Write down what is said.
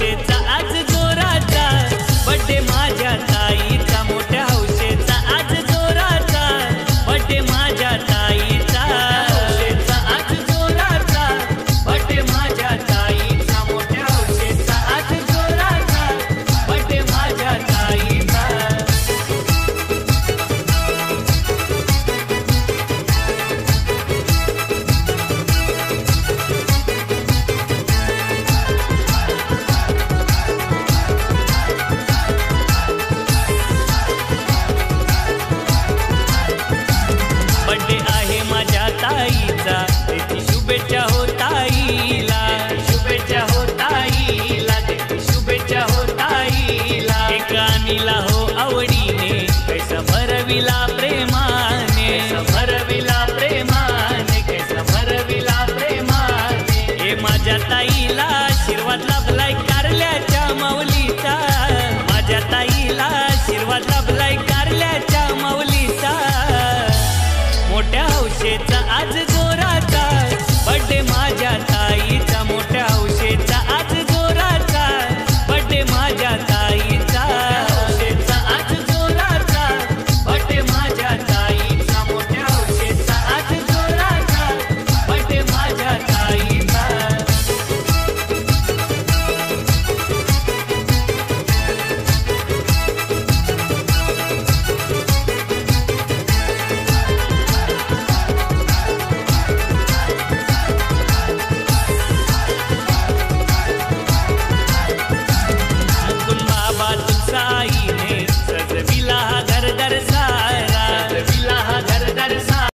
हौशेचा आज जोराचा बर्थडे माझ्या ताईचा मोठ्या हौशेचा आज जोराचा बर्थडे माझ्या ताईचा हौशेचा आज जोराचा बर्थडे माझ्या ताईचा मोठ्या हौशेचा आज जोराचा बर्थडे माझ्या ताईचा बर्थडे आहे माझ्या ताईचा त्याची शुभेच्छा हो ताईला शुभेच्छा हो ताईला त्याची शुभेच्छा हो ताईला एक आणीला हो आवडीने कैसा भरविला प्रेमाने कैसा भरविला प्रेमाने कैसा भरविला प्रेमाने हे माझ्या ताईला